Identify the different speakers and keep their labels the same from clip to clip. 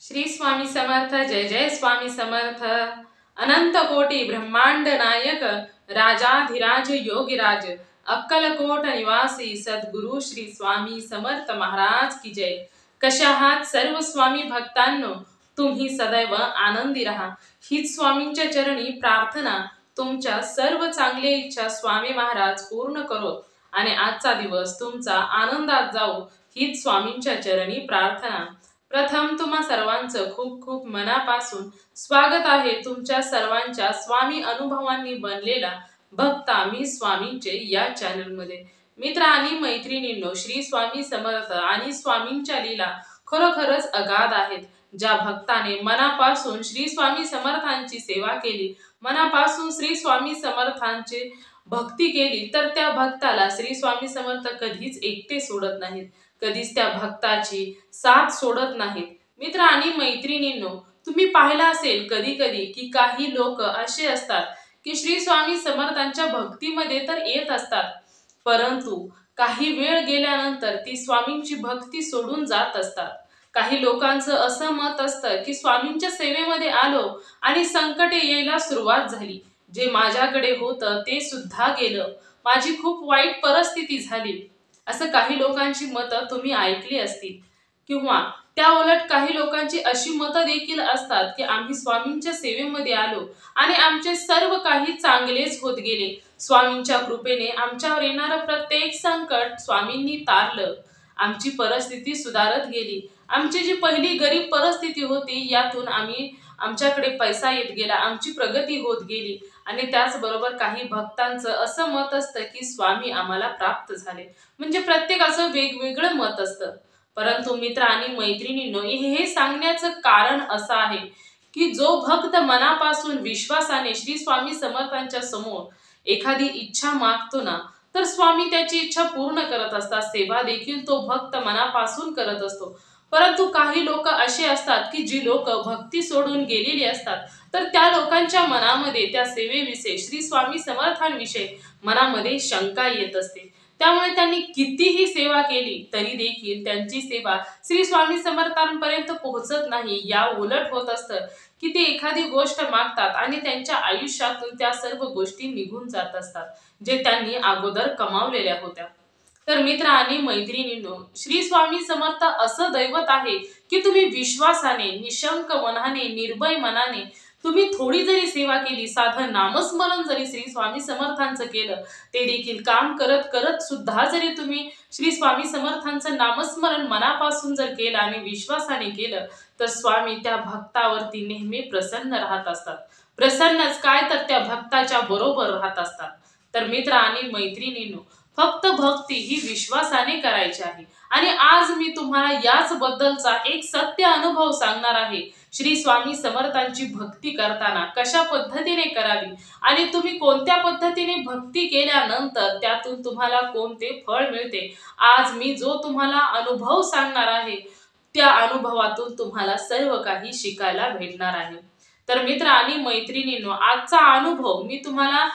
Speaker 1: श्री स्वामी समर्थ। जय जय स्वामी समर्थ। अनंत कोटी ब्रह्मांड नायक राजाधिराज योगीराज अक्कलकोट निवासी सद्गुरु श्री स्वामी समर्थ महाराज की जय। कशा आहात सर्व स्वामी भक्तांनो? तुम्ही सदैव आनंदी राहा हीच स्वामींच्या चरणी प्रार्थना। तुमच्या सर्व चांगल्या इच्छा स्वामी महाराज पूर्ण करोत आणि आजचा दिवस तुमचा आनंदात जाऊ हीच स्वामींच्या चरणी प्रार्थना। प्रथम तुम्हा सर्वांचं खूप खूप मनापासून स्वागत आहे तुमच्या सर्वांच्या स्वामी अनुभवांनी बनलेला भक्ता मी स्वामींचे या चॅनल मध्ये। मित्र आणि मैत्रिणींनो, श्री स्वामी समर्थ आणि स्वामींच्या लीला खरोखरच अगाध आहेत। ज्या भक्ताने मनापासून श्री स्वामी समर्थांची सेवा केली, मनापासून श्री स्वामी समर्थांची भक्ती केली, तर त्या भक्ताला श्री स्वामी समर्थ कधीच एकटे सोडत नाहीत, कधीच त्या भक्ताची साथ सोडत नाहीत। मित्र आणि मैत्रिणींनो, तुम्ही पाहिलं असेल कधी कधी की काही लोक असे असतात की श्री स्वामी समर्थांच्या भक्तीमध्ये तर येत असतात, परंतु काही वेळ गेल्यानंतर ती स्वामींची भक्ती सोडून जात असतात। काही लोकांचं असं मत असतं की स्वामींच्या सेवेमध्ये आलो आणि संकटे यायला सुरुवात झाली, जे माझ्याकडे होतं ते सुद्धा गेलं, माझी खूप वाईट परिस्थिती झाली, असं काही लोकांची मतं तुम्ही ऐकली असतील। किंवा त्या उलट काही लोकांची अशी मतं देखील असतात की आम्ही स्वामींच्या सेवेमध्ये आलो आणि आमचे सर्व काही चांगलेच होत गेले, स्वामींच्या कृपेने आमच्यावर येणारं प्रत्येक संकट स्वामींनी तारलं, आमची परिस्थिती सुधारत गेली, आमची जी पहिली गरीब परिस्थिती होती यातून आमच्याकडे पैसा येत गेला, आमची प्रगती होत गेली। आणि त्याचबरोबर काही भक्तांचं असं मत असतं की स्वामी आम्हाला प्राप्त झाले, म्हणजे प्रत्येकाचं वेगवेगळं मत असतं। परंतु मित्र आणि मैत्रिणींनो, हे सांगण्याचं कारण असं आहे की जो भक्त मनापासून विश्वासाने श्री स्वामी समर्थांच्या समोर एखादी इच्छा मागतो ना, तर स्वामी त्याची इच्छा पूर्ण करत असतात, सेवा देखील तो भक्त मनापासून करत असतो। परंतु काही लोक असे असतात की जी लोक भक्ती सोडून गेलेली असतात, तर त्या लोकांच्या मनामध्ये त्या सेवेविषयी श्री स्वामी समर्थांविषयी मनामध्ये शंका येत असते, त्यामुळे त्यांनी कितीही सेवा केली तरी देखील त्यांची सेवा श्री स्वामी समर्थांपर्यंत पोहोचत नाही। या उलट होत असतं की ते एखादी गोष्ट मागतात आणि त्यांच्या आयुष्यातून त्या सर्व गोष्टी निघून जात असतात, जे त्यांनी अगोदर कमावलेल्या होत्या। तर मित्र आणि मैत्रिणींनो, श्री स्वामी समर्थ असं दैवत आहे की तुम्ही विश्वासाने, निशंक मनाने, निर्भय मनाने तुम्ही थोडी जरी सेवा केली, साधं नामस्मरण जरी श्री स्वामी समर्थांचं केलं, ते देखील काम करत करत सुद्धा जरी तुम्ही श्री स्वामी समर्थांचं नामस्मरण मनापासून जर केलं आणि विश्वासाने केलं, तर स्वामी त्या भक्तावरती नेहमी प्रसन्न राहत असतात। प्रसन्नच काय, तर त्या भक्ताच्या बरोबर राहत असतात। तर मित्र आणि मैत्रिणींनो, फक्त भक्ती ही विश्वासाने करायची आहे। आणि आज मी तुम्हाला याच बद्दलचा एक सत्य अनुभव सांगणार आहे। श्री स्वामी समर्थांची भक्ती करताना कशा पद्धतीने करावी आणि तुम्ही कोणत्या पद्धतीने भक्ती केल्यानंतर त्यातून तुम्हाला कोणते फळ मिळते, आज मी जो तुम्हाला अनुभव सांगणार आहे, त्या अनुभवातून तुम्हाला सर्व काही शिकायला भेटणार आहे। तर मित्र आणि मैत्रिणींनो, आजचा अनुभव मी तुम्हाला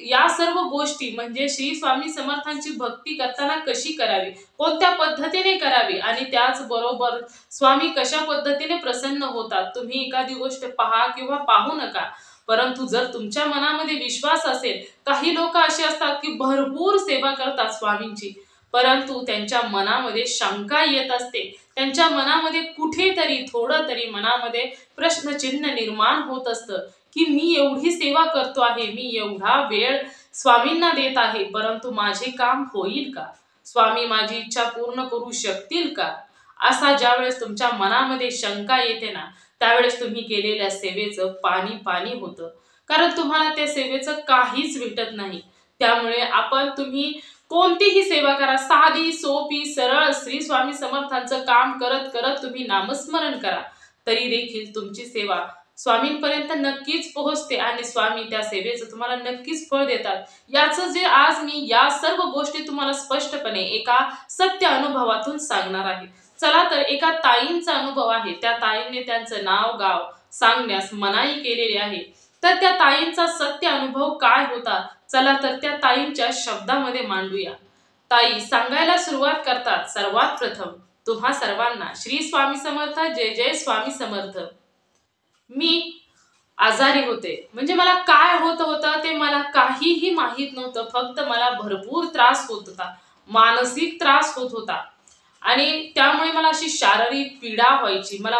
Speaker 1: या सर्व गोष्टी म्हणजे श्री स्वामी समर्थांची भक्ती करताना कशी करावी, कोणत्या पद्धतीने करावी आणि त्याचबरोबर स्वामी कशा पद्धतीने प्रसन्न होतात, तुम्ही एखादी गोष्ट पहा किंवा पाहू नका, परंतु जर तुमच्या मनामध्ये विश्वास असेल, काही लोक असे असतात की भरपूर सेवा करतात स्वामींची, परंतु त्यांच्या मनामध्ये शंका येत असते, त्यांच्या मनामध्ये कुठेतरी थोडं तरी मनामध्ये प्रश्नचिन्ह निर्माण होत असतं की मी एवढी सेवा करतो आहे, मी एवढा वेळ स्वामींना देत आहे, परंतु माझे काम होईल का, स्वामी माझी इच्छा पूर्ण करू शकतील का? असा ज्यावेळेस तुमच्या मनामध्ये शंका येते ना, त्यावेळेस तुम्ही केलेल्या सेवेचं पाणी पाणी होतं, कारण तुम्हाला त्या सेवेचं काहीच भेटत नाही। त्यामुळे तुम्ही कोणतीही सेवा करा, साधी सोपी सरळ श्री स्वामी समर्थांचं काम करत करत तुम्ही नामस्मरण करा, तरी देखील तुमची सेवा स्वामींपर्यंत नक्कीच पोहोचते आणि स्वामी त्या सेवेचं तुम्हाला नक्कीच फळ देतात। याचं जे आज मी या सर्व गोष्टी तुम्हाला स्पष्टपणे एका सत्य अनुभवातून सांगणार आहे। चला तर एका ताईंचा अनुभव आहे, त्या ताईंनी त्यांचं नाव गाव सांगण्यास मनाई केलेली आहे, तर त्या ताईंचा सत्य अनुभव काय होता, चला तर त्या ताईंच्या शब्दामध्ये मांडूया। ताई सांगायला सुरुवात करतात, सर्वात प्रथम तुम्हा सर्वांना श्री स्वामी समर्थ. जय जय स्वामी समर्थ. मी आजारी होते, म्हणजे मला काय होत होतं ते मला काहीही माहित नव्हतं. फक्त मला भरपूर त्रास होत होता, मानसिक त्रास होत होता आणि त्यामुळे मला अशी शारीरिक पीडा व्हायची. मला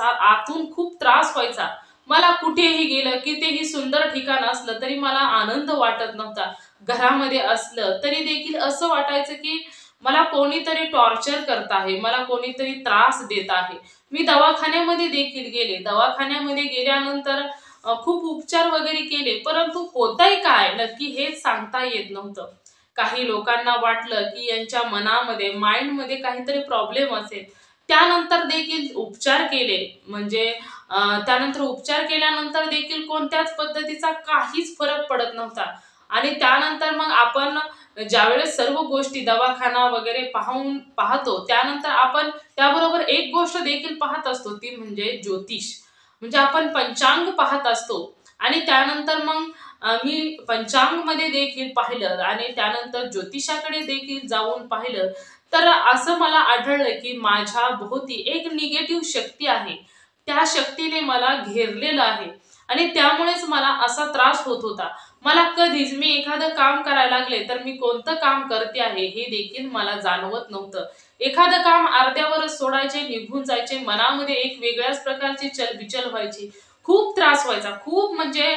Speaker 1: आतून खूप त्रास व्हायचा. मला कुठेही गेलं की तेही सुंदर ठिकाण असलं तरी मला आनंद वाटत नव्हता. घरामध्ये असलं तरी देखील असं वाटायचं की मला कोणीतरी टॉर्चर करत आहे, मला कोणीतरी त्रास देत आहे. मी दवाखान्यामध्ये देखील गेले. दवाखान्यामध्ये गेल्यानंतर खूप उपचार वगैरे केले, परंतु होतंय काय नक्की हेच सांगता येत नव्हतं. काही लोकांना वाटलं की यांच्या मनामध्ये माइंडमध्ये काहीतरी प्रॉब्लेम असेल. त्यानंतर देखील उपचार केले, म्हणजे त्यानंतर उपचार केल्यानंतर देखील कोणत्याच पद्धतीचा काहीच फरक पडत नव्हता. आणि त्यानंतर मग आपण ज्यावेळेस सर्व गोष्टी दवाखाना वगैरे पाहतो, त्यानंतर आपण त्याबरोबर एक गोष्ट देखील पाहत असतो, ती म्हणजे ज्योतिष. म्हणजे आपण पंचांग पाहत असतो. आणि त्यानंतर मग मी पंचांग मध्ये देखील पाहिलं आणि त्यानंतर ज्योतिषाकडे देखील जाऊन पाहिलं, तर असं मला आढळलं की माझ्या भोवती एक निगेटिव्ह शक्ती आहे. त्या शक्तीने मला घेरलेलं आहे आणि त्यामुळेच मला असा त्रास होत होता. मला कधीच मी एखादं काम करायला लागले तर मी कोणतं काम करते आहे हे देखील मला जाणवत नव्हतं. एखादं काम अर्ध्यावरच सोडायचे, निघून जायचे. मनामध्ये एक वेगळ्याच प्रकारची चलबिचल व्हायची. खूप त्रास व्हायचा. खूप म्हणजे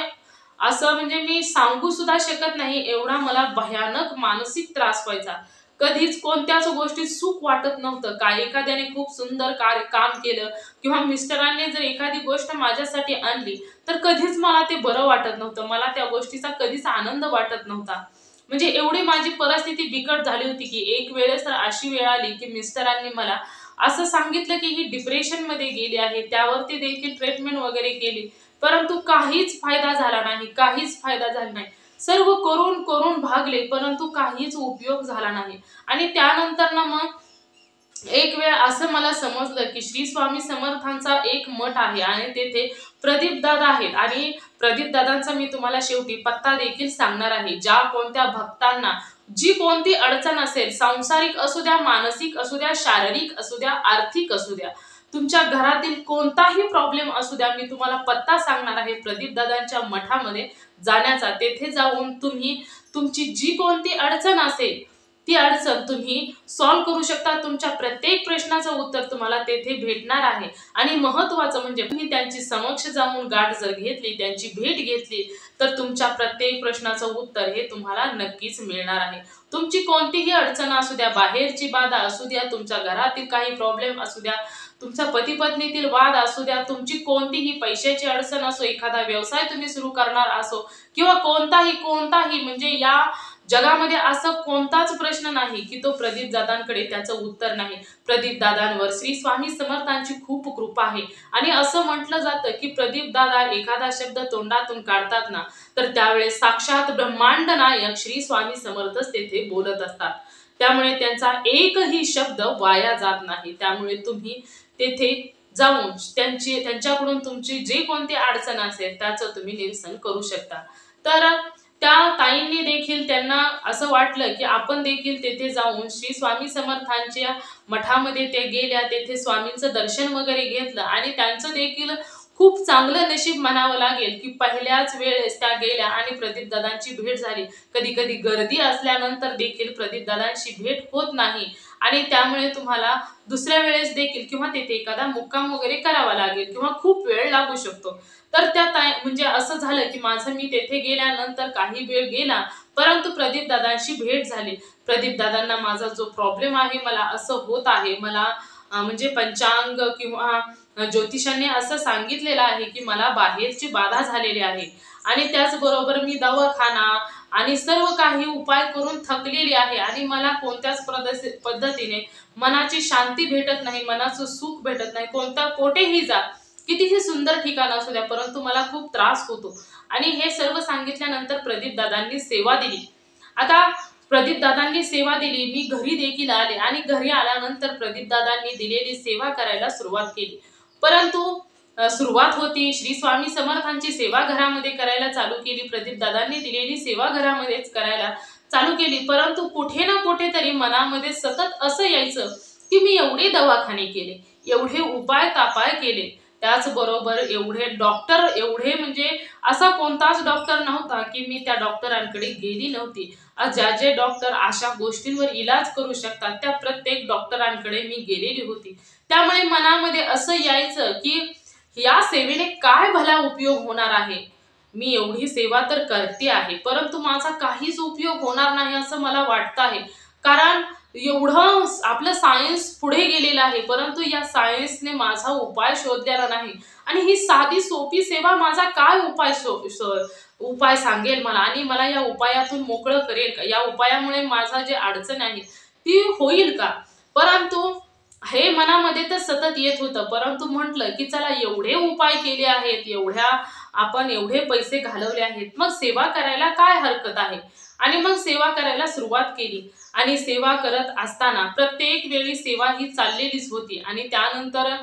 Speaker 1: असं म्हणजे मी सांगू सुद्धा शकत नाही, एवढा मला भयानक मानसिक त्रास व्हायचा. कधीच कोणत्याच गोष्टीत सुख वाटत नव्हतं. काय एखाद्याने खूप सुंदर काम केलं किंवा मिस्टरांनी जर एखादी गोष्ट माझ्यासाठी आणली, तर कधीच मला ते बरं वाटत नव्हतं. मला त्या गोष्टीचा कधीच आनंद वाटत नव्हता. म्हणजे एवढी माझी परिस्थिती बिकट झाली होती की एक वेळेस तर अशी वेळ आली की मिस्टरांनी मला असं सांगितलं की ही डिप्रेशन मध्ये गेली आहे. त्यावरती देखील ट्रीटमेंट वगैरे केली, परंतु काहीच फायदा झाला नाही, काहीच फायदा झाला नाही. सर्व करून करून भागले, परंतु काहीच उपयोग झाला नाही. आणि त्यानंतर ना मग एक वेळ असं मला समजलं की श्री स्वामी समर्थांचा एक मठ आहे आणि तेथे प्रदीप दादा आहेत. आणि प्रदीप दादांचा मी तुम्हाला शेवटी पत्ता देखील सांगणार आहे. ज्या कोणत्या भक्तांना जी कोणती अडचण असेल, सांसारिक असू द्या, मानसिक असू द्या, शारीरिक असू द्या, आर्थिक असू द्या, तुमच्या घरातील कोणताही प्रॉब्लेम असू द्या, मी तुम्हाला पत्ता सांगणार आहे प्रदीप दादांच्या मठामध्ये जाण्याचा. तेथे जाऊन तुम्ही तुमची जी कोणती अडचण असेल ती अडचण तुम्ही सॉल्व्ह करू शकता. तुमच्या प्रत्येक प्रश्नाचं उत्तर तुम्हाला तेथे भेटणार आहे. आणि महत्त्वाचं म्हणजे तुम्ही त्यांची समक्ष जाऊन गाठ जर घेतली, त्यांची भेट घेतली, तर तुमच्या प्रत्येक प्रश्नाचं उत्तर हे तुम्हाला नक्कीच मिळणार आहे. तुमची कोणतीही अडचण असू द्या, बाहेरची बाधा असू द्या, तुमच्या घरातील काही प्रॉब्लेम असू द्या, तुमच्या पती पत्नीतील वाद असू द्या, तुमची कोणतीही पैशाची अडचण असो, एखादा व्यवसाय तुम्ही सुरू करणार असो किंवा कोणताही म्हणजे या जगामध्ये असं कोणताच प्रश्न नाही की तो प्रदीप दादांकडे त्याचं उत्तर नाही. प्रदीप दादांवर श्री स्वामी समर्थांची खूप कृपा आहे. आणि असं म्हटलं जातं की प्रदीप दादा एखादा शब्द तोंडातून काढतात ना, तर त्यावेळेस साक्षात ब्रह्मांड नायक श्री स्वामी समर्थच तेथे बोलत असतात. त्यामुळे त्यांचा एकही शब्द वाया जात नाही. त्यामुळे तुम्ही तेथे जाऊन त्यांच्याकडून तुमची जे कोणती अडचण असेल त्याचं तुम्ही निरसन करू शकता. तर त्या ताईंनी देखील त्यांना असं वाटलं की आपण देखील तेथे जाऊन श्री स्वामी समर्थांच्या मठामध्ये ते गेल्या, तेथे स्वामींचं दर्शन वगैरे घेतलं आणि त्यांचं देखील खूप चांगलं नशीब म्हणावं लागेल की पहिल्याच वेळेस त्या गेल्या आणि प्रदीप दादांची भेट झाली. कधी कधी गर्दी असल्यानंतर देखील प्रदीप दादांची भेट होत नाही आणि त्यामुळे तुम्हाला दुसऱ्या वेळेस देखील किंवा तेथे एखादा मुक्काम वगैरे करावा लागेल किंवा खूप वेळ लागू शकतो. तर त्या म्हणजे असं झालं की माझं मी तेथे गेल्यानंतर काही वेळ गेला, परंतु प्रदीप दादांशी भेट झाली. प्रदीप दादांना माझा जो प्रॉब्लेम आहे, मला असं होत आहे, मला म्हणजे पंचांग किंवा ज्योतिषांनी असं सांगितलेलं आहे की मला बाहेरची बाधा झालेली आहे आणि त्याचबरोबर मी दवाखाना आणि सर्व काही उपाय करून थकलेली आहे आणि मला कोणत्याच पद्धतीने मनाची शांती भेटत नाही, मनाचं सुख भेटत नाही. कोठेही जा, कितीही सुंदर ठिकाण असू द्या, परंतु मला खूप त्रास होतो. आणि हे सर्व सांगितल्यानंतर प्रदीप दादांनी सेवा दिली. आता प्रदीप दादांनी सेवा दिली, मी घरी देखील आले आणि घरी आल्यानंतर प्रदीप दादांनी दिलेली सेवा करायला सुरुवात केली. परंतु सुरुवात होती, श्री स्वामी समर्थांची सेवा घरामध्ये करायला चालू केली. प्रदीप दादांनी दिलेली सेवा घरामध्येच करायला चालू केली, परंतु कुठे ना कुठेतरी मनामध्ये सतत असं यायचं की मी एवढे दवाखाने केले, एवढे उपाय तापाय केले, त्याचबरोबर एवढे डॉक्टर, एवढे म्हणजे असा कोणताच डॉक्टर नव्हता की मी त्या डॉक्टरांकडे गेली नव्हती. ज्या जे डॉक्टर अशा गोष्टींवर इलाज करू शकतात त्या प्रत्येक डॉक्टरांकडे मी गेलेली होती. त्यामुळे मनामध्ये असं यायचं की या सेवेने काय भला उपयोग होणार आहे. मी एवढी सेवा तर करते आहे, परंतु माझा काहीच उपयोग होणार नाही असं मला वाटतं आहे. कारण एवढं आपलं सायन्स पुढे गेलेलं आहे, परंतु या सायन्सने माझा उपाय शोधलेला नाही. आणि ही साधी सोपी सेवा माझा काय उपाय सांगेल मला आणि मला या उपायातून मोकळं करेल का? या उपायामुळे माझा जे अडचण आहे ती होईल का? परंतु हे मनामध्ये तर सतत येत होतं. परंतु म्हटलं की चला एवढे उपाय केले आहेत, आपण एवढे पैसे घालवले आहेत, मग सेवा करायला काय हरकत आहे. आणि मग सेवा करायला सुरुवात केली. आणि सेवा करत असताना प्रत्येक वेळी सेवा ही चाललेलीच होती. आणि त्यानंतर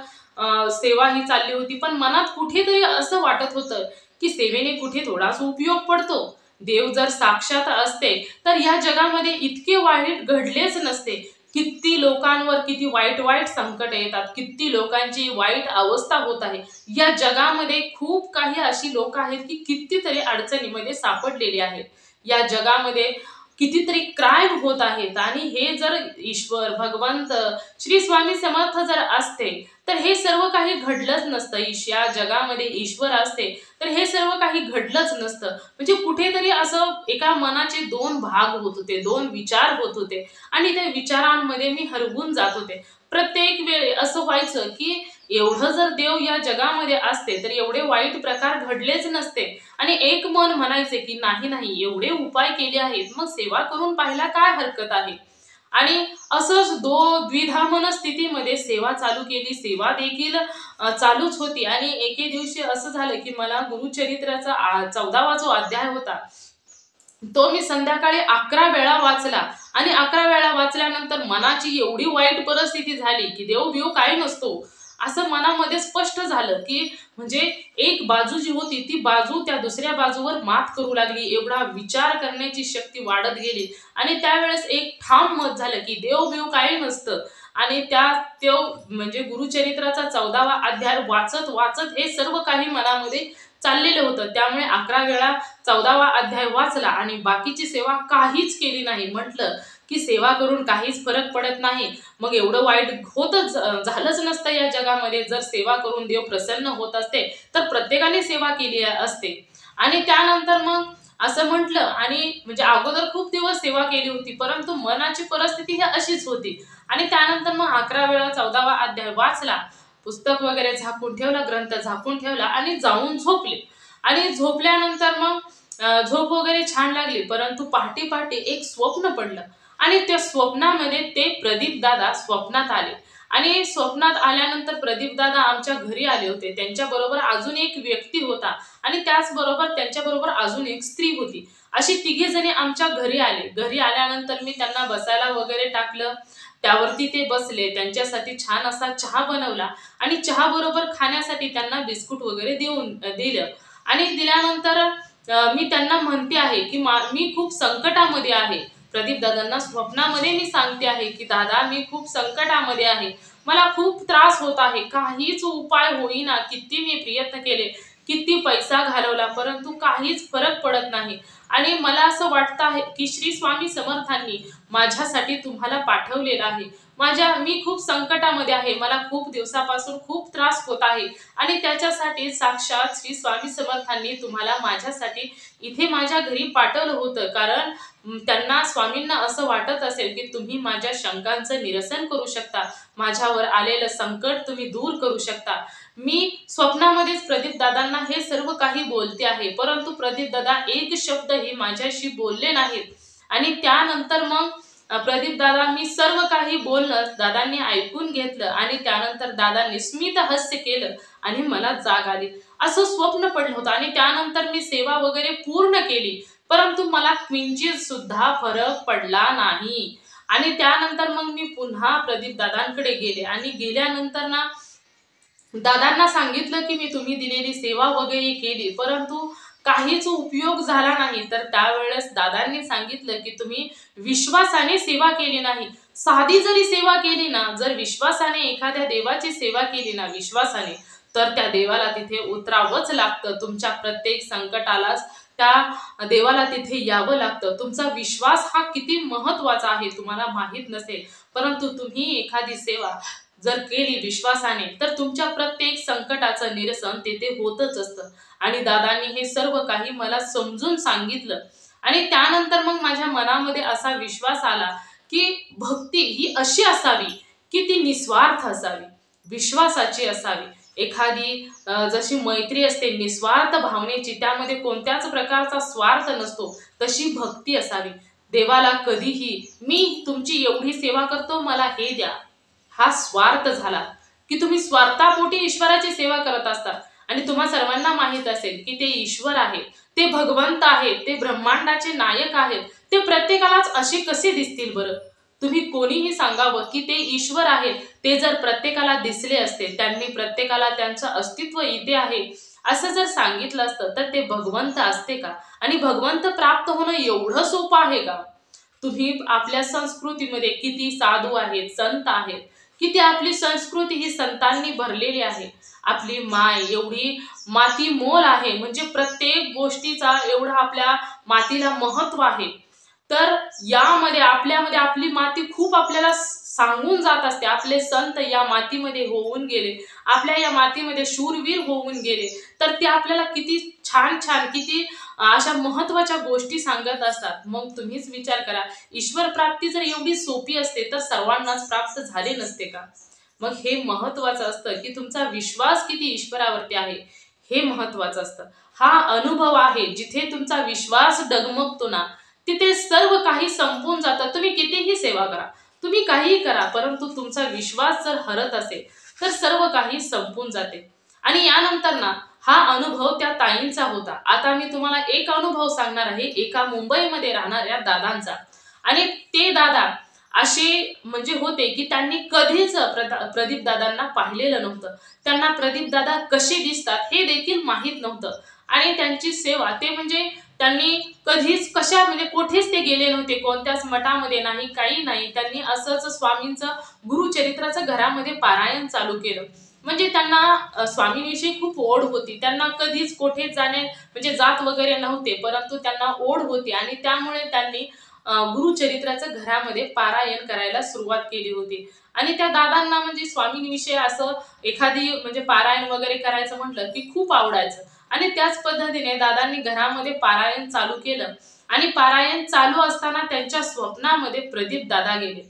Speaker 1: सेवा ही चालली होती, पण मनात कुठेतरी असं वाटत होतं की सेवेने कुठे थोडासा उपयोग पडतो. देव जर साक्षात असते तर या जगामध्ये इतके वाईट घडलेच नसते. किती लोकांवर किती वाईट वाईट संकट येतात, किती लोकांची वाईट अवस्था होत आहे. या जगामध्ये खूप काही अशी लोक आहेत की कितीतरी अडचणीमध्ये सापडलेली आहेत. या जगामध्ये कितीतरी क्राईम होत आहेत. आणि हे जर ईश्वर, भगवंत, श्री स्वामी समर्थ जर असते तर हे सर्व काही घडलंच नसतं. या जगामध्ये ईश्वर असते तर हे सर्व काही घडलंच नसतं. म्हणजे कुठेतरी असं एका मनाचे दोन भाग होत होते, दोन विचार होत होते आणि त्या विचारांमध्ये मी हरवून जात होते. प्रत्येक वेळी असं व्हायचं की एवढं जर देव या जगामध्ये असते तर एवढे वाईट प्रकार घडलेच नसते. आणि एक मन म्हणायचे की नाही नाही, एवढे उपाय केले आहेत, मग सेवा करून पाहायला काय हरकत आहे. आणि असंच द्विधा मनस्थितीमध्ये सेवा चालू केली. सेवा देखील चालूच होती. आणि एके दिवशी असं झालं की मला गुरुचरित्राचा 14वा जो अध्याय होता तो मी संध्याकाळी 11 वेळा वाचला. आणि 11 वेळा वाचल्यानंतर मनाची एवढी वाईट परिस्थिती झाली की देव बिव काही नसतो असं मनामध्ये स्पष्ट झालं. की म्हणजे एक बाजू जी होती ती बाजू त्या दुसऱ्या बाजूवर मात करू लागली. एवढा विचार करण्याची शक्ती वाढत गेली. आणि त्यावेळेस एक ठाम मत झालं की देव बिव काही नसतं. आणि तो म्हणजे गुरुचरित्राचा 14वा अध्याय वाचत वाचत हे सर्व काही मनामध्ये चाललेलं होतं. त्यामुळे 11 वेळा 14वा अध्याय वाचला आणि बाकीची सेवा काहीच केली नाही. म्हटलं की सेवा करून काहीच फरक पडत नाही, मग एवढं वाईट झालंच नसतं या जगामध्ये. जर सेवा करून देव प्रसन्न होत असते तर प्रत्येकाने सेवा केली असते. आणि त्यानंतर मग असं म्हटलं. आणि म्हणजे अगोदर खूप दिवस सेवा केली होती, परंतु मनाची परिस्थिती ही अशीच होती. आणि त्यानंतर मग 11 वेळा 14वा अध्याय वाचला, पुस्तक वगैरे झाकून ठेवला, ग्रंथ झाकून ठेवला आणि जाऊन झोपले. आणि झोपल्यानंतर मग झोप वगैरे छान लागली. परंतु पहाटे पहाटे एक स्वप्न पडलं. आणि त्या स्वप्नामध्ये ते प्रदीप दादा स्वप्नात आले. आणि स्वप्नात आल्यानंतर प्रदीप दादा आमच्या घरी आले होते. त्यांच्या बरोबर अजून एक व्यक्ती होता आणि त्याचबरोबर त्यांच्याबरोबर अजून एक स्त्री होती. अशी तिघे जणी आमच्या घरी आले. घरी आल्यानंतर मी त्यांना बसायला वगैरे टाकलं. त्यावरती ते बसले. त्यांच्यासाठी छान असा चहा बनवला आणि चहा बरोबर खाण्यासाठी त्यांना बिस्कुट वगैरे दिलं. आणि दिल्यानंतर मी त्यांना म्हणते आहे की मी खूप संकटामध्ये आहे. प्रदीप दादांना स्वप्नामध्ये मी सांगते आहे की दादा मी खूप संकटामध्ये आहे, मला खूप त्रास होत आहे, काहीच उपाय होईना. किती मी प्रयत्न केले, किती पैसा घालवला, परंतु काहीच फरक पडत नाही. आणि मला असं वाटतं आहे की श्री स्वामी समर्थांनी माझ्यासाठी तुम्हाला पाठवलेलं आहे. मी खूप संकटामध्ये आहे, मला खूप दिवसापासून खूप त्रास होत आहे आणि त्याच्यासाठी साक्षात श्री स्वामी समर्थांनी तुम्हाला माझ्यासाठी इथे माझ्या घरी पाठवलं होतं. कारण त्यांना स्वामींना असं वाटत असेल की तुम्ही माझ्या शंकांचं निरसन करू शकता, माझ्यावर आलेलं संकट तुम्ही दूर करू शकता. मी स्वप्नामध्येच प्रदीप दादांना हे सर्व काही बोलते आहे, परंतु प्रदीप दादा एक शब्दही माझ्याशी बोलले नाहीत. आणि त्यानंतर मग प्रदीप दादा मी सर्व काही बोललं दादांनी ऐकून घेतलं. आणि त्यानंतर दादांनी स्मित हास्य केलं आणि मला जाग आली. असं स्वप्न पडलं होतं. आणि त्यानंतर मी सेवा वगैरे पूर्ण केली, परंतु मला किंचित सुद्धा फरक पडला नाही. आणि त्यानंतर मग मी पुन्हा प्रदीप दादांकडे गेले. आणि गेल्यानंतर ना दादांना सांगितलं की मी तुम्ही दिलेली सेवा वगैरे केली, परंतु काहीच उपयोग झाला नाही. तर त्यावेळेस दादांनी सांगितलं की तुम्ही विश्वासाने सेवा केली नाही, साधी जरी सेवा केली ना, जर विश्वासाने एखाद्या देवाची सेवा केली ना विश्वासाने, तर त्या देवाला तिथे उतरावंच लागतं. तुमच्या प्रत्येक संकटालाच त्या देवाला तिथे यावं लागतं. तुमचा विश्वास हा किती महत्वाचा आहे तुम्हाला माहीत नसेल, परंतु तुम्ही एखादी सेवा जर केली विश्वासाने, तर तुमच्या प्रत्येक संकटाचं निरसन तेथे होतच असतं. आणि दादांनी हे सर्व काही मला समजून सांगितलं. आणि त्यानंतर मग माझ्या मनामध्ये असा विश्वास आला की भक्ती ही अशी असावी की ती निस्वार्थ असावी, विश्वासाची असावी. एखादी जशी मैत्री असते निस्वार्थ भावनेची, त्यामध्ये कोणत्याच प्रकारचा स्वार्थ नसतो, तशी भक्ती असावी. देवाला कधीही मी तुमची एवढी सेवा करतो मला हे द्या, हा स्वार्थ झाला की तुम्ही स्वार्थापोटी ईश्वराची सेवा करत असता. आणि तुम्हा सर्वांना माहित असेल की ते ईश्वर आहेत, ते भगवंत आहेत, ते ब्रह्मांडाचे नायक आहेत. ते प्रत्येकालाच असे कसे दिसतील बरं? तुम्ही कोणीही सांगावं की ते ईश्वर आहेत, ते जर प्रत्येकाला दिसले असते, त्यांनी प्रत्येकाला त्यांचं अस्तित्व इथे आहे असं जर सांगितलं असतं, तर ते भगवंत असते का? आणि भगवंत प्राप्त होणं एवढं सोपं आहे का? तुम्ही आपल्या संस्कृतीमध्ये किती साधू आहेत, संत आहेत, किती आपली संस्कृती ही संतांनी भरलेली आहे. आपली माय एवढी माती मोल आहे, म्हणजे प्रत्येक गोष्टीचा एवढा आपल्या मातीला महत्व आहे. तर यामध्ये आपल्यामध्ये आपली माती खूप आपल्याला सांगून जात असते. आपले संत या मातीमध्ये होऊन गेले, आपल्या या मातीमध्ये शूरवीर होऊन गेले, तर ते आपल्याला किती छान छान, किती अशा महत्वाच्या गोष्टी सांगत असतात. मग तुम्हीच विचार करा, ईश्वर प्राप्ती जर एवढी सोपी असते तर सर्वांनाच प्राप्त झाले नसते का? मग हे महत्वाचं असतं की तुमचा विश्वास किती ईश्वरावरती आहे, हे महत्वाचं असतं. हा अनुभव आहे, जिथे तुमचा विश्वास डगमगतो ना, तिथे सर्व काही संपून जातं. तुम्ही कितीही सेवा करा, तुम्ही काहीही करा, परंतु तुमचा विश्वास जर हरत असेल तर सर्व काही संपून जाते. आणि यानंतर ना हा अनुभव त्या ताईंचा होता. आता मी तुम्हाला एक अनुभव सांगणार आहे एका मुंबईमध्ये राहणाऱ्या दादांचा. आणि ते दादा असे म्हणजे होते की त्यांनी कधीच प्रदीप दादांना पाहिलेलं नव्हतं. त्यांना प्रदीप दादा कसे दिसतात हे देखील माहीत नव्हतं. आणि त्यांची सेवा ते म्हणजे त्यांनी कधीच कशा म्हणजे कुठेच ते गेले नव्हते, कोणत्याच मठामध्ये नाही, काही नाही. त्यांनी असंच स्वामींचं गुरुचरित्राचं घरामध्ये पारायण चालू केलं. म्हणजे त्यांना स्वामींविषयी खूप ओढ होती. त्यांना कधीच कोठेच जाणे म्हणजे जात वगैरे नव्हते, परंतु त्यांना ओढ होती. आणि त्यामुळे त्यांनी गुरुचरित्राचं घरामध्ये पारायण करायला सुरुवात केली होती. आणि त्या दादांना म्हणजे स्वामींविषयी असं एखादी म्हणजे पारायण वगैरे करायचं म्हटलं की खूप आवडायचं. आणि त्याच पद्धतीने दादांनी घरामध्ये पारायण चालू केलं. आणि पारायण चालू असताना त्यांच्या स्वप्नामध्ये प्रदीप दादा गेले.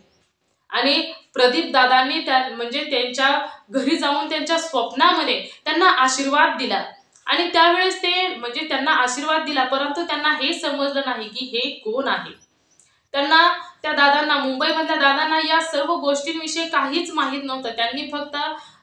Speaker 1: आणि प्रदीप दादांनी त्या म्हणजे त्यांच्या घरी जाऊन त्यांच्या स्वप्नामध्ये त्यांना आशीर्वाद दिला. आणि त्यावेळेस ते म्हणजे त्यांना आशीर्वाद दिला, परंतु त्यांना हे समजलं नाही की हे कोण आहे. त्यांना त्या दादांना, मुंबईमधल्या दादांना या सर्व गोष्टींविषयी काहीच माहीत नव्हतं. त्यांनी फक्त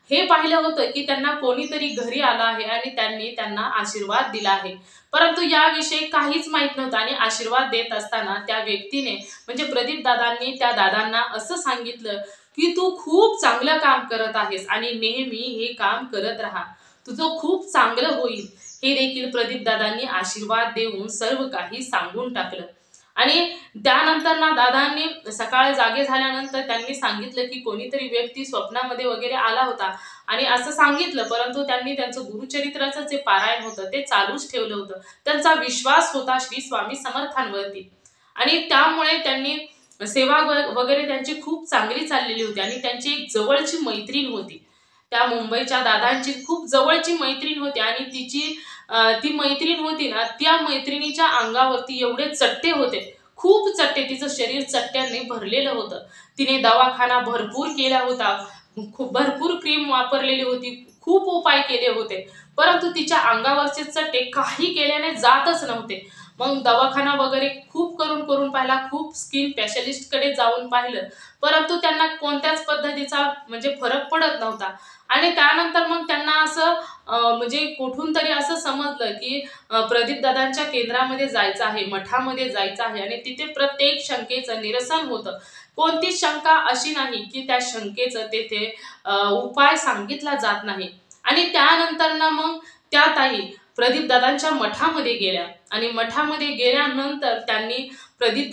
Speaker 1: हे पाहिलं होतं की त्यांना कोणीतरी घरी आला आहे आणि त्यांनी त्यांना आशीर्वाद दिला आहे, परंतु याविषयी काहीच माहीत नव्हतं. आणि आशीर्वाद देत असताना त्या व्यक्तीने म्हणजे प्रदीप दादांनी त्या दादांना असं सांगितलं की तू खूप चांगलं काम करत आहेस आणि नेहमी हे काम करत राहा, तुझं खूप चांगलं होईल. हे देखील प्रदीप दादांनी आशीर्वाद देऊन सर्व काही सांगून टाकलं. आणि त्यानंतर ना दादांनी सकाळी जागे झाल्यानंतर त्यांनी सांगितलं की कोणीतरी व्यक्ती स्वप्नामध्ये वगैरे आला होता आणि असं सांगितलं, परंतु त्यांनी त्यांचं गुरुचरित्राचं जे पारायण होतं ते चालूच ठेवलं होतं. त्यांचा विश्वास होता श्री स्वामी समर्थांवरती. आणि त्यामुळे त्यांनी सेवा वगैरे त्यांची खूप चांगली चाललेली होती. आणि त्यांची एक जवळची मैत्रीण होती, त्या मुंबईच्या दादांची खूप जवळची मैत्रीण होती. आणि ती मैत्रीण होती ना, त्या मैत्रिणीच्या अंगावरती एवढे चट्टे होते, खूप चट्टे, तिचं शरीर चट्ट्यांनी भरलेलं होतं. तिने दवाखाना भरपूर केला होता, खूप भरपूर क्रीम वापरलेली होती, खूप उपाय केले होते, परंतु तिच्या अंगावरचे चट्टे काही केल्याने जातच नव्हते. मग दवाखाना वगैरे खूप करून करून पाहिला, खूप स्किन स्पेशलिस्ट कडे जाऊन पाहिलं, परंतु त्यांना कोणत्याच पद्धतीचा म्हणजे फरक पडत नव्हता. आणि त्यानंतर मग त्यांना असं म्हणजे कुठून तरी असं समजलं की प्रदीप दादांच्या केंद्रामध्ये जायचं आहे, मठामध्ये जायचं आहे. आणि तिथे प्रत्येक शंकेचं निरसन होतं. कोणतीच शंका अशी नाही की त्या शंकेचं तेथे उपाय सांगितला जात नाही. आणि त्यानंतर ना मग त्या ताई प्रदीप दादांच्या मठामध्ये गेल्या. आणि मठामध्ये गेल्यानंतर त्यांनी प्रदीप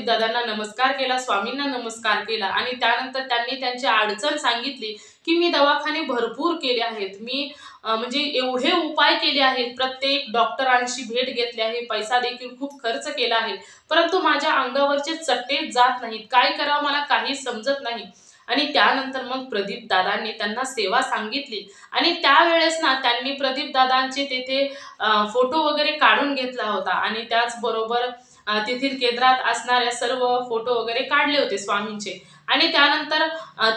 Speaker 1: दादांना नमस्कार केला, स्वामींना नमस्कार केला आणि त्यानंतर त्यांनी त्यांची अडचण सांगितली की मी दवाखाने भरपूर केले आहेत, मी म्हणजे एवढे उपाय केले आहेत, प्रत्येक डॉक्टरांशी भेट घेतली आहे, पैसा देखील खूप खर्च केला आहे, परंतु माझ्या अंगावरचे चट्टे जात नाहीत, काय करावं मला काही समजत नाही। आणि त्यानंतर मग प्रदीप दादांनी त्यांना सेवा सांगितली आणि त्यावेळेस ना त्यांनी प्रदीप दादांचे तेथे फोटो वगैरे काढून घेतला होता आणि त्याचबरोबर तेथील केंद्रात असणाऱ्या सर्व फोटो वगैरे काढले होते स्वामींचे आणि त्यानंतर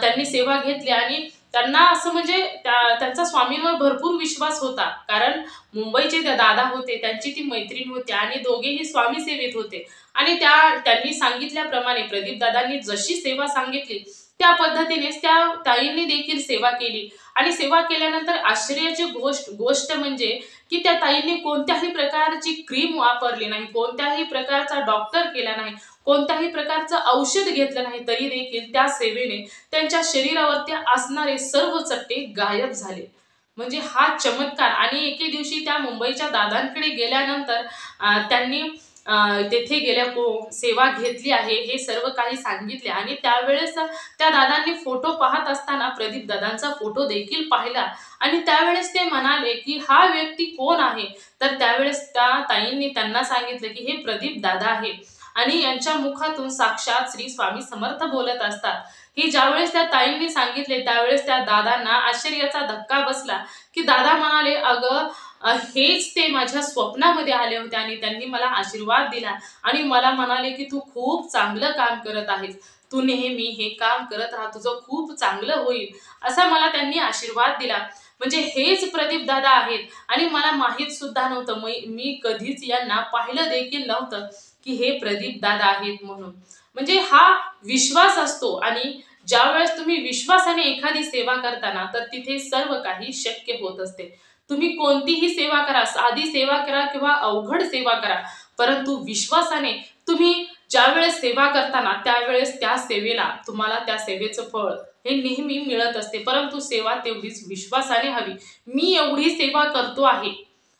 Speaker 1: त्यांनी सेवा घेतली आणि त्यांना असं म्हणजे त्यांचा स्वामींवर भरपूर विश्वास होता, कारण मुंबईचे त्या दादा होते, त्यांची ती मैत्रीण होती आणि दोघेही स्वामी सेवेत होते आणि त्यांनी सांगितल्याप्रमाणे प्रदीप दादांनी जशी सेवा सांगितली त्या पद्धतीनेच त्या ताईंनी देखील सेवा केली आणि सेवा केल्यानंतर आश्चर्याची गोष्ट म्हणजे की त्या ताईंनी कोणत्याही प्रकारची क्रीम वापरली नाही, कोणत्याही प्रकारचा डॉक्टर केला नाही, कोणत्याही प्रकारचं औषध घेतलं नाही, तरी देखील त्या सेवेने त्यांच्या शरीरावरती असणारे सर्व चट्टे गायब झाले। म्हणजे हा चमत्कार। आणि एके दिवशी त्या मुंबईच्या दादांकडे गेल्यानंतर त्यांनी तेथे गेल्या सेवा घेतली आहे हे सर्व काही सांगितले आणि त्यावेळेस त्या दादांनी फोटो पाहत असताना प्रदीप दादांचा फोटो देखील पाहिला आणि त्यावेळेस ते म्हणाले की हा व्यक्ती कोण आहे, तर त्यावेळेस त्या ताईंनी त्यांना सांगितलं की हे प्रदीप दादा आहे आणि यांच्या मुखातून साक्षात श्री स्वामी समर्थ बोलत असतात। ही ज्यावेळेस त्या ताईंनी सांगितले त्यावेळेस त्या दादांना आश्चर्याचा धक्का बसला की दादा म्हणाले अगं हेच ते माझ्या स्वप्नामध्ये आले होते आणि त्यांनी मला आशीर्वाद दिला आणि मला म्हणाले की तू खूप चांगलं काम करत आहेस, तू नेहमी हे काम करत राहा, तुझं खूप चांगलं होईल असा मला त्यांनी आशीर्वाद दिला। म्हणजे हेच प्रदीप दादा आहेत आणि मला माहित सुद्धा नव्हतं, मी कधीच यांना पाहिलं देखील नव्हतं की हे प्रदीप दादा आहेत म्हणून। म्हणजे हा विश्वास असतो आणि ज्यावेळेस तुम्ही विश्वासाने एखादी सेवा करताना तर तिथे सर्व काही शक्य होत असते। तुम्ही कोणतीही सेवा करा, साधी सेवा करा किंवा अवघड सेवा करा, परंतु विश्वासाने तुम्ही ज्यावेळेस सेवा करताना त्यावेळेस त्या सेवेला तुम्हाला त्या सेवेचं फळ हे नेहमी मिळत असते, परंतु सेवा तेवढीच विश्वासाने हवी। मी एवढी सेवा करतो आहे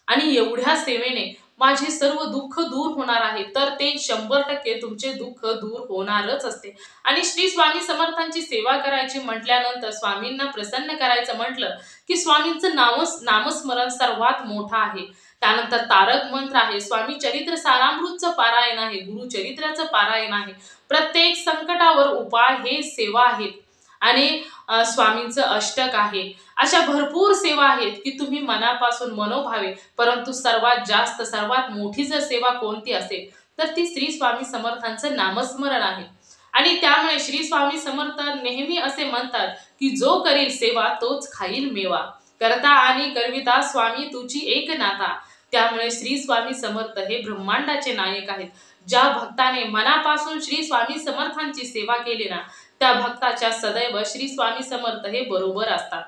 Speaker 1: आणि एवढ्या सेवेने माझे सर्व दुःख दूर होणार आहे, तर ते 100% तुमचे दुःख दूर होणारच असते। आणि श्री स्वामी समर्थांची सेवा करायची म्हटल्यानंतर स्वामींना प्रसन्न करायचं म्हटलं की स्वामींचं नामस्मरण सर्वात मोठं आहे, त्यानंतर तारक मंत्र आहे, स्वामी चरित्र सारामृतचं पारायण आहे, गुरुचरित्राचं पारायण आहे, प्रत्येक संकटावर उपाय हे सेवा आहेत आणि स्वामींचं अष्टक आहे, अशा भरपूर सेवा आहेत की तुम्ही मनापासून मनोभावे, परंतु सर्वात जास्त सर्वात मोठी जर सेवा कोणती असेल तर ती श्री स्वामी समर्थांचं नामस्मरण आहे। आणि त्यामुळे श्री स्वामी समर्थ नेहमी असे म्हणतात की जो करील सेवा तोच खाईल मेवा, करता आणि करविता स्वामी तुझी एक नाथा। त्यामुळे श्री स्वामी समर्थ हे ब्रह्मांडाचे नायक आहेत। ज्या भक्ताने मनापासून श्री स्वामी समर्थांची सेवा केली ना त्या भक्ताच्या सदैव श्री स्वामी समर्थ हे बरोबर असतात।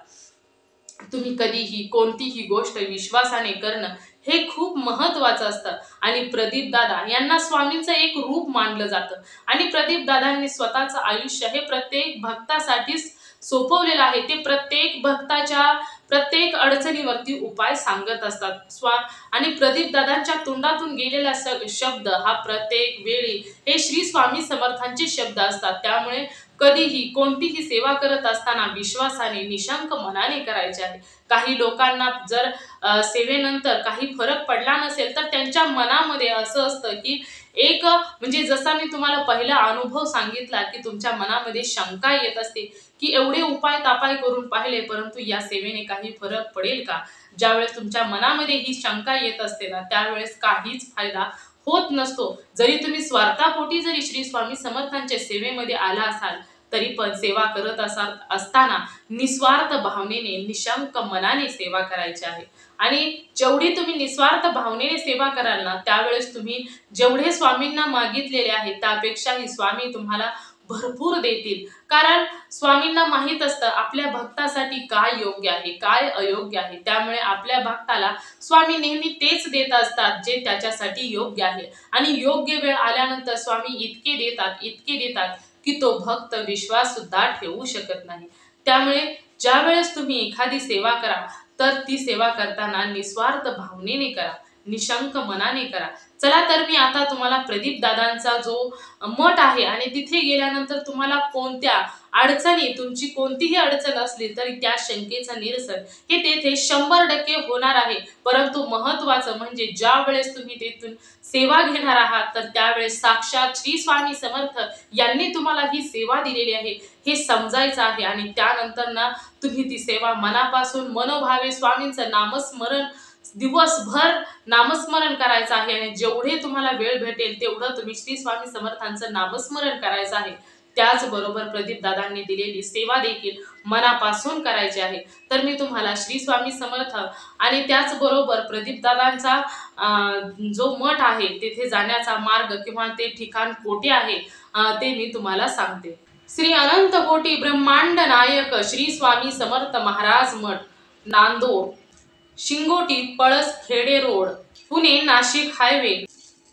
Speaker 1: तुम्ही कधीही कोणतीही गोष्ट विश्वासाने करणं हे खूप महत्त्वाचं असतं आणि प्रदीप दादा यांना स्वामींचं एक रूप मानलं जातं आणि प्रदीप दादांनी स्वतःचं आयुष्य हे प्रत्येक भक्तासाठीच सोपवलेलं आहे। ते प्रत्येक भक्ताच्या प्रत्येक अडचणीवरती उपाय सांगत असतात आणि प्रदीप दादांच्या तोंडातून गेलेला शब्द हा प्रत्येक वेळी हे श्री स्वामी समर्थांचे शब्द असतात। त्यामुळे कधीही कोणतीही सेवा करत असताना विश्वासाने निशंक मनाने करायचे आहे। काही लोकांना जर सेवेनंतर काही फरक पडला नसेल तर त्यांच्या मनामध्ये असं असतं की एक म्हणजे जसा मी तुम्हाला पहिला अनुभव सांगितला की तुमच्या मनामध्ये शंका येत असते की एवढे उपाय तापाय करून पाहिले परंतु या सेवेने काही फरक पडेल का। ज्यावेळेस तुमच्या मनामध्ये ही शंका येत असते ना त्यावेळेस काहीच फायदा होत नसतो। जरी तुम्ही स्वार्थापोटी जरी श्री स्वामी समर्थांच्या सेवेमध्ये आला असाल तरी पण सेवा करत असताना निस्वार्थ भावनेने निशंक मनाने सेवा करायची आहे आणि जेवढी तुम्ही निस्वार्थ भावनेने सेवा कराल ना त्यावेळेस तुम्ही जेवढे स्वामींना मागितलेले आहे त्यापेक्षाही स्वामी तुम्हाला भरपूर देतील, कारण स्वामींना माहित असतं आपल्या भक्तासाठी काय योग्य आहे काय अयोग्य आहे। त्यामुळे आपल्या भक्ताला स्वामी नेहमी तेच देत असतात जे त्याच्यासाठी योग्य आहे आणि योग्य वेळ आल्यानंतर स्वामी इतके देतात की तो भक्त विश्वास सुद्धा ठेवू शकत नाही। त्यामुळे ज्या वेळेस तुम्ही एखादी सेवा करा तर ती सेवा करताना निस्वार्थ भावनेने करा, निशंक मनाने करा। चला तर मी आता तुम्हाला प्रदीप दादांचा जो मठ आहे आणि तिथे गेल्यानंतर तुम्हाला कोणत्या अडचणी, तुमची कोणतीही अडचण असली तरी त्या शंकेचं निरसन हे तेथे 100% होणार आहे। परंतु महत्त्वाचं म्हणजे ज्या वेळेस तुम्ही तेथून सेवा घेणार आहात तर त्यावेळेस साक्षात श्री स्वामी समर्थ यांनी तुम्हाला ही सेवा दिलेली आहे हे समजायचं आहे। आणि त्यानंतर ना तुम्ही ती सेवा मनापासून मनोभावे स्वामींचं नामस्मरण दिवसभर नामस्मरण करायचं आहे आणि जेवढे तुम्हाला वेळ भेटेल तेवढं तुम्ही श्री स्वामी समर्थांचं नामस्मरण करायचं आहे। त्याचबरोबर प्रदीप दादांनी दिलेली सेवा देखील मनापासून करायची आहे। तर मी तुम्हाला श्री स्वामी समर्थ आणि त्याचबरोबर प्रदीप दादांचा जो मठ आहे तिथे जाण्याचा मार्ग किंवा ते ठिकाण कोठे आहे ते मी तुम्हाला सांगते। श्री अनंत कोटी ब्रह्मांड नायक श्री स्वामी समर्थ महाराज मठ, नांदोर, शिंगोटी पळस खेडे रोड, पुणे नाशिक हायवे,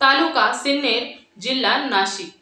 Speaker 1: तालुका सिन्नर, जिल्हा नाशिक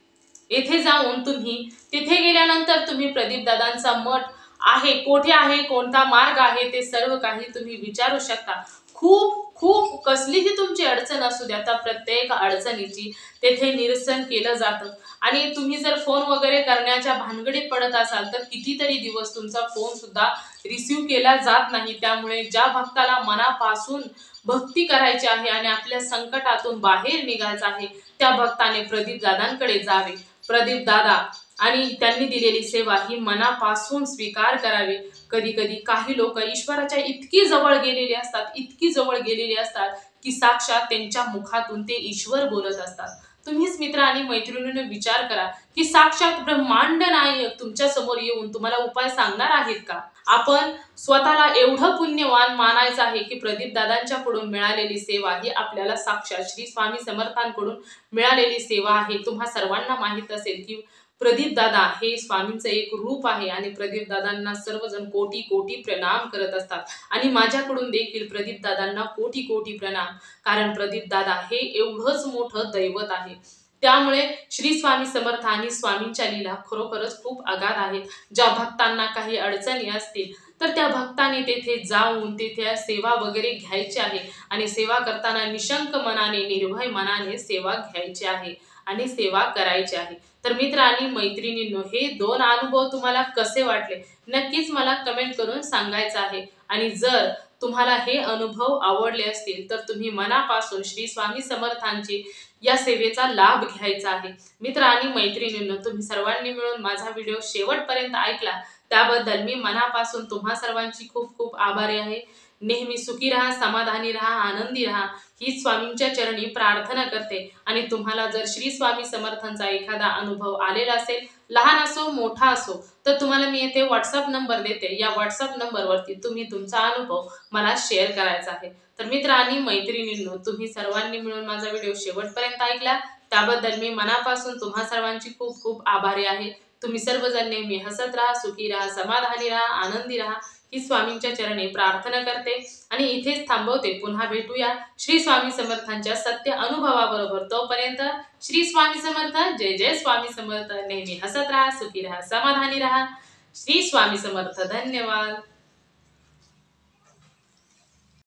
Speaker 1: येथे जाऊन तुम्ही तिथे गेल्यानंतर तुम्ही प्रदीप दादांचा मठ आहे कोठे आहे, कोणता मार्ग आहे ते सर्व काही तुम्ही विचारू शकता। खूप खूप कसलीही तुमची अडचण असू द्या त्या प्रत्येक अडचणीची तेथे निरसन केलं जातं। आणि तुम्ही जर फोन वगैरे करण्याच्या भानगडीत पडत असाल तर कितीतरी दिवस तुमचा फोन सुद्धा रिसीव केला जात नाही। त्यामुळे ज्या भक्ताला मनापासून भक्ती करायची आहे आणि आपल्या संकटातून बाहेर निघायचं आहे त्या भक्ताने प्रदीप दादांकडे जावे। प्रदीप दादा आणि त्यांनी दिलेली सेवा ही मनापासून स्वीकार करावी। कधी कधी काही लोक ईश्वराच्या इतकी जवळ गेलेली असतात, इतकी जवळ गेलेली असतात की साक्षात त्यांच्या मुखातून ते ईश्वर बोलत असतात। तुम्हीच मित्र आणि मैत्रिणींनी विचार करा की साक्षात ब्रह्मांड नायक तुमच्या समोर येऊन तुम्हाला उपाय सांगणार आहेत का? आपण स्वतःला एवढं पुण्यवान मानायचं आहे की प्रदीप दादांच्याकडून मिळालेली सेवा ही आपल्याला साक्षात श्री स्वामी समर्थांकडून मिळालेली सेवा आहे। तुम्हा सर्वांना माहित असेल की प्रदीप दादा हे स्वामींचं एक रूप आहे आणि प्रदीप दादांना सर्वजण कोटी कोटी प्रणाम करत असतात। आणि माझ्याकडून देखील प्रदीप दादांना कोटी कोटी प्रणाम, कारण प्रदीप दादा हे एवढंच मोठं दैवत आहे। त्यामुळे श्री स्वामी समर्थ आणि स्वामींच्या लीला खरोखरच खूप अगाध आहेत। ज्या भक्तांना काही अडचणी असतील तर त्या भक्तांनी तेथे जाऊन तेथे सेवा वगैरे घ्यायची आहे आणि सेवा करताना निशंक मनाने, निर्भय मनाने सेवा घ्यायची आहे आणि सेवा करायची आहे। तर मित्र आणि मैत्रिणींनो, हे 2 अनुभव तुम्हाला कसे वाटले नक्कीच मला कमेंट करून सांगायचं आहे। आणि जर तुम्हाला हे अनुभव आवडले असतील तर तुम्ही मनापासून श्री स्वामी समर्थांची या सेवेचा लाभ घ्यायचा आहे। मित्र आणि मैत्रिणींनो, तुम्ही सर्वांनी मिळून माझा व्हिडिओ शेवटपर्यंत ऐकला त्याबद्दल मी मनापासून तुम्हा सर्वांची खूप खूप आभारी आहे। नेहमी सुखी राहा, समाधानी राहा, आनंदी राहा ही स्वामींच्या चरणी प्रार्थना करते। आणि तुम्हाला जर श्री स्वामी समर्थांचा एखादा अनुभव आलेला असेल, लहान असो मोठा असो, तर तुम्हाला मी येथे व्हॉट्सअप नंबर देते। या व्हॉट्सअप नंबरवरती तुम्ही तुमचा अनुभव मला शेअर करायचा आहे। तर मित्र आणि मैत्रिणींनो, तुम्ही सर्वांनी मिळून माझा व्हिडिओ शेवटपर्यंत ऐकला त्याबद्दल मी मनापासून तुम्हा सर्वांची खूप खूप आभारी आहे। तुम्ही सर्वजण नेहमी हसत राहा, सुखी राहा, समाधानी राहा, आनंदी राहा ही स्वामींच्या चरणी प्रार्थना करते आणि इथेच थांबवते। पुन्हा भेटूया श्री स्वामी समर्थांच्या सत्य अनुभवाबरोबर। तोपर्यंत श्री स्वामी समर्थ, जय जय स्वामी समर्थ। नेहमी हसत राहा, सुखी राहा, समाधानी राहा। श्री स्वामी समर्थ। धन्यवाद।